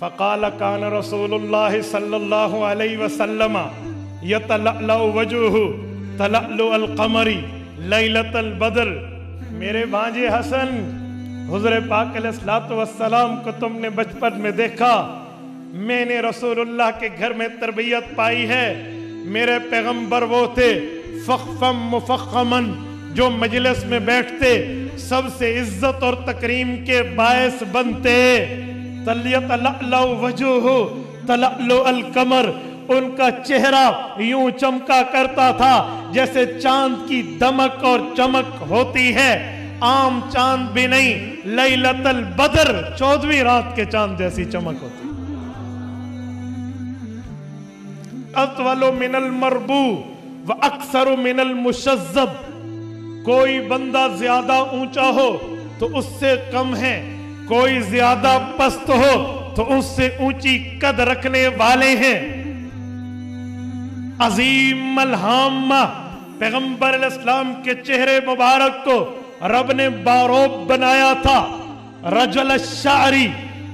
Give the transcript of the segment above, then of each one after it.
فقال کان رسول اللہ صلی اللہ علیہ وسلم یتلألأ وجہہ تلألؤ القمر لیلۃ البدر۔ میرے بھانجے حسن، حضور پاک علیہ الصلوۃ والسلام کو تم نے بچپن میں دیکھا، میں نے رسول اللہ کے گھر میں تربیت پائی ہے۔ میرے پیغمبر وہ تھے فخفم مفخمن، جو مجلس میں بیٹھتے سب سے عزت اور تکریم کے باعث بنتے۔ یتلألأ وجہہ تلألؤ القمر، ان کا چہرہ یوں چمکا کرتا تھا جیسے چاند کی دمک اور چمک ہوتی ہے، عام چاند بھی نہیں، لیلۃ البدر 14ویں رات کے چاند جیسی چمک ہوتی۔ اطول من المربو واکثر من المشذب، کوئی بندہ زیادہ اونچا ہو تو اس سے کم ہے، کوئی زیادہ پست ہو تو اس سے اونچی قد رکھنے والے ہیں۔ عظیم الہامہ، پیغمبر علیہ السلام کے چہرے مبارک کو رب نے باروب بنایا تھا۔ رجل الشعری،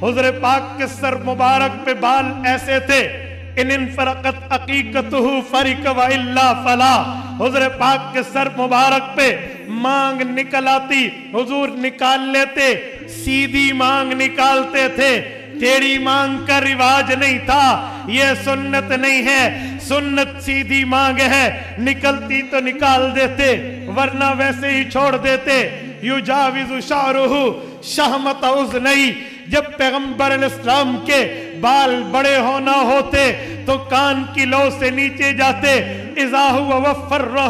حضور پاک کے سر مبارک پہ بال ایسے تھے، ان انفرقت عقیقتہ فرق والا فلا، حضور پاک کے سر مبارک پہ مانگ نکل آتی، حضور نکال لیتے، سیدھی مانگ نکالتے تھے، ٹیڑھی مانگ کا رواج نہیں تھا۔ یہ سنت نہیں ہے، سنت سیدھی مانگ ہے، نکلتی تو نکال دیتے ورنہ ویسے ہی چھوڑ دیتے۔ یجاوز شعرہ شہمت اذنی، جب پیغمبر علیہ السلام کے بال بڑے ہونا ہوتے تو کان کی لو سے نیچے جاتے، اذا ہوا وفرہ،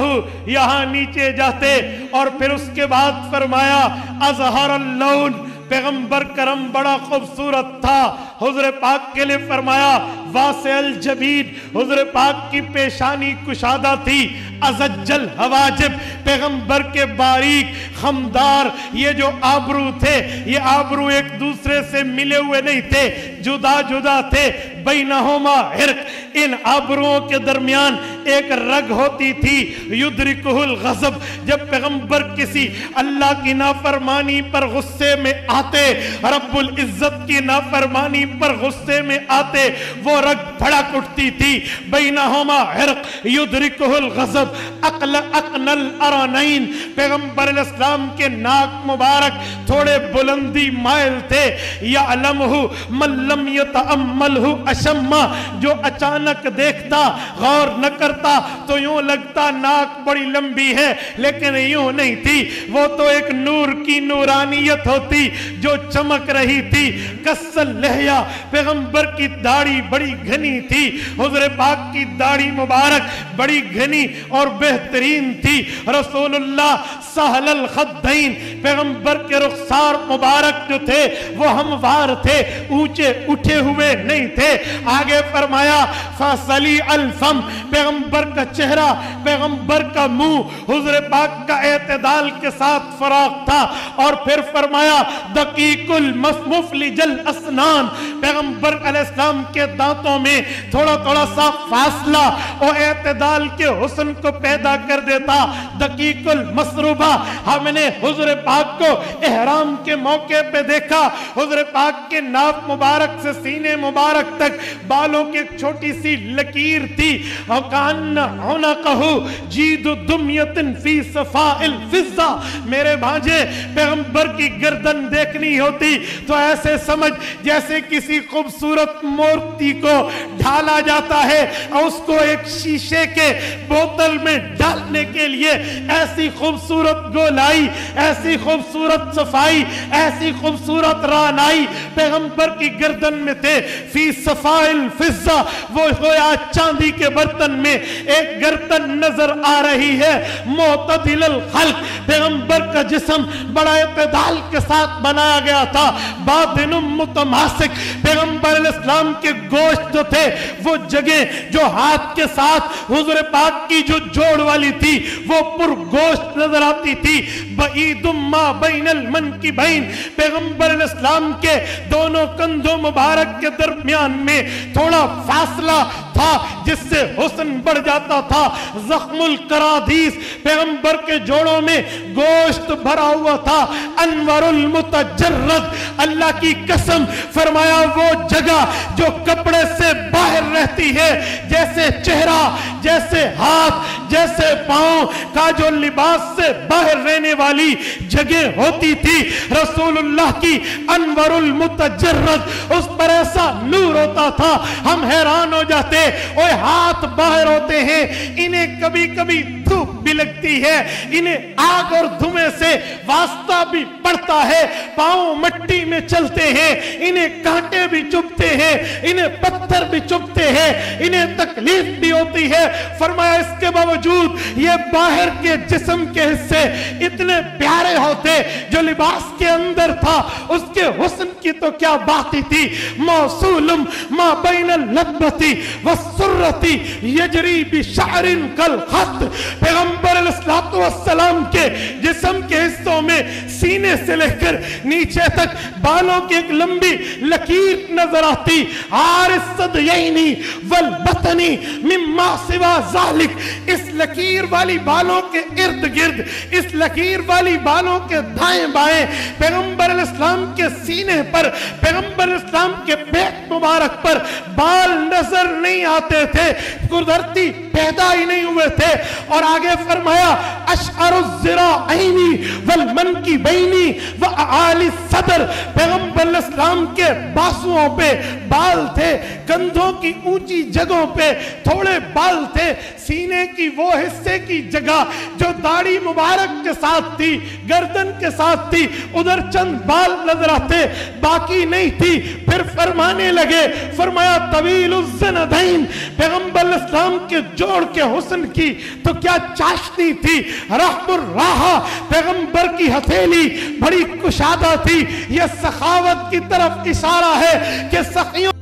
یہاں نیچے جاتے، اور پھر اس کے بعد فرمایا اظہر اللون، پیغمبر کرم بڑا خوبصورت تھا، حضور پاک کے لئے فرمایا واسع الجبین، حضور پاک کی پیشانی کشادہ تھی، ازج الحواجب، پیغمبر کے باریک خمدار یہ جو آبرو تھے، یہ آبرو ایک دوسرے سے ملے ہوئے نہیں تھے، جدا جدا تھے، بینہما حرق، ان آبروؤں کے درمیان ایک رگ ہوتی تھی، یدرکہ الغضب، جب پیغمبر کسی اللہ کی نافرمانی پر غصے میں آتے، رب العزت کی نافرمانی پر غصے میں آتے، وہ رگ بھڑک اٹھتی تھی، بینہما حرق یدرکہ الغضب، اقن الارانین، پیغمبر علیہ السلام کے ناک مبارک تھوڑے بلندی مائل تھے، یعلمہ من لم یتأملہ اشما، جو اچانک دیکھتا غور نہ کرتا تو یوں لگتا ناک بڑی لمبی ہے، لیکن یوں نہیں تھی، وہ تو ایک نور کی نورانیت ہوتی جو چمک رہی تھی۔ کسل لحیہ، پیغمبر کی داڑھی بڑی گھنی تھی، حضور پاک کی داڑھی مبارک بڑی گھنی اور بہترین تھی۔ رسول اللہ سہل الخدین، پیغمبر کے رخسار مبارک جو تھے وہ ہموار تھے، اونچے اٹھے ہوئے نہیں تھے۔ آگے فرمایا فصلی الفم، پیغمبر کا چہرہ، پیغمبر کا منہ حضور پاک کا اعتدال کے ساتھ فراق تھا، اور پھر فرمایا دقیق المفلج الاسنان، پیغمبر علیہ السلام کے دانتوں میں تھوڑا تھوڑا سا فاصلہ اور اعتدال کے حسن کو پیدا کر دیتا۔ دقیق المسروبہ، ہم نے حضور پاک کو احرام کے موقع پہ دیکھا، حضور پاک کے ناف مبارک سے سینے مبارک تک بالوں کی ایک چھوٹی سی لکیر تھی، وَكَأَنَّ عُنَقَهُ جِيدُ دُمْيَةٍ فِي صَفَاءِ الْفِضَّةِ، میرے بھانجے پیغمبر کی گردن دیکھنی ہوتی تو ایسے سمجھ جیسے کسی خوبصورت مورتی کو ڈھالا جاتا ہے اور اس کو ایک شیشے کے بوتل میں ڈالنے کے لیے ایسی خوبصورت گولائی، ایسی خوبصورت صفائی، ایسی خوبصورت رانائی پیغمبر کی گردن میں تھے۔ فی صفاء الفضہ، وہ گویا چاندی کے برتن میں ایک گردن نظر آ رہی ہے۔ معتدل الخلق، پیغمبر کا جسم بڑا اعتدال کے ساتھ بنایا گیا تھا۔ باطن متماسک، پیغمبر علیہ السلام کے گوشت جو تھے وہ جگہ جو ہاتھ کے ساتھ حضور پاک کی جو جوڑ والی تھی وہ پر گوشت نظر آتی تھی۔ بعید ما بین المنکبین، پیغمبر علیہ السلام کے دونوں کندھوں مبارک کے درمیان میں تھوڑا فاصلہ تھا جس سے حسن بڑھ جاتا تھا، زخم القرادیس، پیغمبر کے جوڑوں میں گوشت بھرا ہوا تھا، انور المتجرد، اللہ کی قسم فرمایا وہ جگہ جو کپڑے سے باہر رہتی ہے، جیسے چہرہ، جیسے ہاتھ، جیسے پاؤں کا جو لباس سے باہر رہنے والی جگہ ہوتی تھی، رسول اللہ کی انور المتجرد، اس پر ایسا نور ہوتا تھا ہم حیران ہو جاتے، اوہ ہاتھ باہر ہوتے ہیں، انہیں کبھی کبھی دھوپ بھی لگتی ہے، انہیں آگ اور دھوئیں سے واسطہ بھی پڑتا ہے، پاؤں مٹی میں چلتے ہیں، انہیں کانٹے بھی چبھتے ہیں، انہیں پتھر بھی چبھتے ہیں، انہیں تکلیف بھی ہوتی ہے، فرمایا اس کے باوجود یہ باہر کے جسم کے حصے اتنے پیارے ہوتے، جو لباس کے اندر تھا اس کے حسن کی تو کیا بات ہی تھی، موصولم ما بین اللبتی والسرتی یجری بشعر کالخط، پیغمبر علیہ السلام کے جسم کے حصوں میں سینے سے لے کر نیچے تک بالوں کی ایک لمبی لکیر نظر آتی، عارض صدیینی والبطنی مما سوا ذالک، اس لکیر والی بالوں کے ارد گرد، اس لکیر والی بالوں کے دائیں بائیں پیغمبر علیہ السلام کے سینے پر، پیغمبر علیہ السلام کے پیٹ مبارک پر بال نظر نہیں آتے تھے، قدرتی پیدا ہی نہیں ہوئے تھے، اور آگے فرمایا اشعر الذراعین والمنکبین واعالی الصدر، پیغمبر علیہ السلام کے بازوؤں پہ بال تھے، کندھوں کی اونچی جگہوں پہ تھوڑے بال تھے، سینے کی وہ حصے کی جگہ جو داڑھی مبارک کے ساتھ تھی، گردن کے ساتھ تھی، ادھر چند بال نظر آتے، باقی نہیں تھی۔ پھر فرمانے لگے، فرمایا طویل الزندین، پیغمبر علیہ السلام کے جوڑ کے حسن کی تو کیا چاشنی تھی، رحم الراحہ، پیغمبر کی ہتھیلی بڑی کشادہ تھی، یہ سخاوت کی طرف اشارہ ہے کہ سخیوں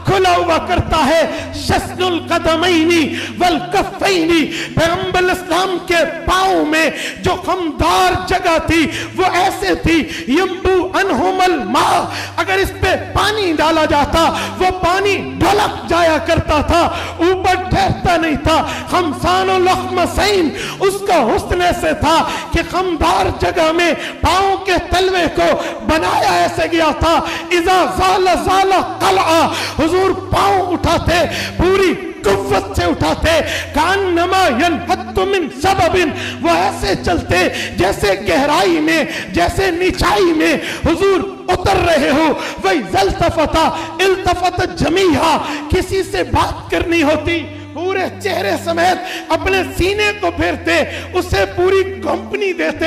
کھلا ہوا کرتا ہے، شسن القدمین والکفین، پیغمبر علیہ السلام کے پاؤں میں جو خمدار جگہ تھی وہ ایسے تھی، ینبو عنہم الماء، اگر اس پہ پانی ڈالا جاتا وہ پانی ڈھلک جایا کرتا تھا، اوپر ٹھہرتا نہیں تھا، خمسان الاخمسین، اس کا حسن ایسے تھا کہ خمدار جگہ میں پاؤں کے تلوے کو بنایا ایسے گیا تھا، اذا زال زال قلعہ، حضور پاؤں اٹھاتے پوری قوت سے اٹھاتے، کانما ینحط من سبب، وہ ایسے چلتے جیسے گہرائی میں، جیسے نیچائی میں حضور اتر رہے ہو، وَإِذَا الْتَفَتَ جَمِيعًا، کسی سے بات کرنی ہوتی پورے چہرے سمیت اپنے سینے کو پھیرتے، اسے پوری کمپنی دیتے،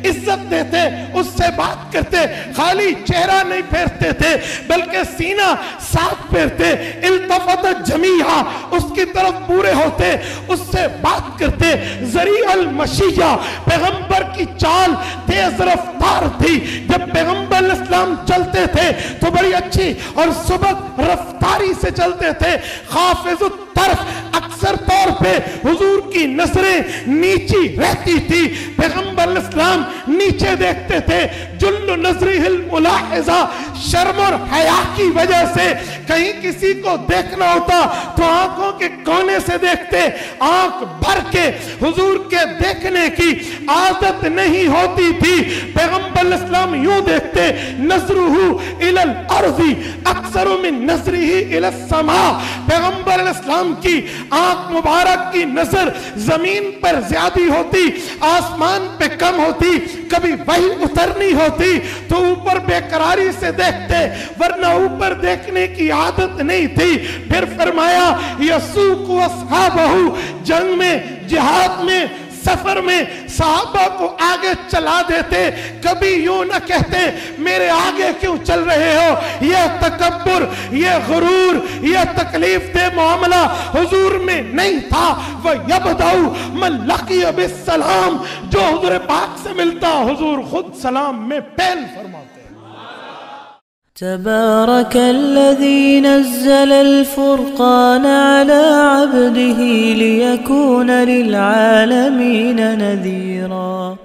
عزت دیتے، اس سے بات کرتے، خالی چہرہ نہیں پھیرتے تھے بلکہ سینہ ساتھ پھیرتے، التفت جمیعا، اس کی طرف پورے ہوتے، اس سے بات کرتے، ذریع المشیہ، پیغمبر کی چال تیز رفتار تھی، جب پیغمبر علیہ السلام چلتے تھے تو بڑی اچھی اور سبق رفتاری سے چلتے تھے، خافض الطرف، اکثر طور پہ حضور کی نظریں نیچی رہتی تھی، پیغمبر علیہ السلام نیچے دیکھتے تھے، جل نظرہ الملاحظہ، شرم اور حیا کی وجہ سے کہیں کسی کو دیکھنا ہوتا تو آنکھوں کے کونے سے دیکھتے، آنکھ بھر کے حضور کے دیکھنے کی عادت نہیں ہوتی تھی، پیغمبر علیہ السلام یوں دیکھتے، نظرہ الی الارض اکثر من نظرہ الی السماء، پیغمبر علیہ السلام کی آنکھ مبارک کی نظر زمین پر زیادہ ہوتی، آسمان پہ کم ہوتی، کبھی وہی اترنی ہوتی تو اوپر بے قراری سے دیکھتے، ورنہ اوپر دیکھنے کی عادت نہیں تھی۔ پھر فرمایا یسوق اصحابہ، جنگ میں، جہاد میں، سفر میں صحابہ کو آگے چلا دیتے، کبھی یوں نہ کہتے میرے آگے کیوں چل رہے ہو، یہ تکبر، یہ غرور، یہ تکلیف دہ معاملہ حضور میں نہیں تھا۔ وَيَبْدَعُ مَنْ لَقِيَ بِالسَّلَامِ، جو حضور پاک سے ملتا حضور خود سلام میں پہل فرماتے۔ تبارك الذي نزل الفرقان على عبده ليكون للعالمين نذيرا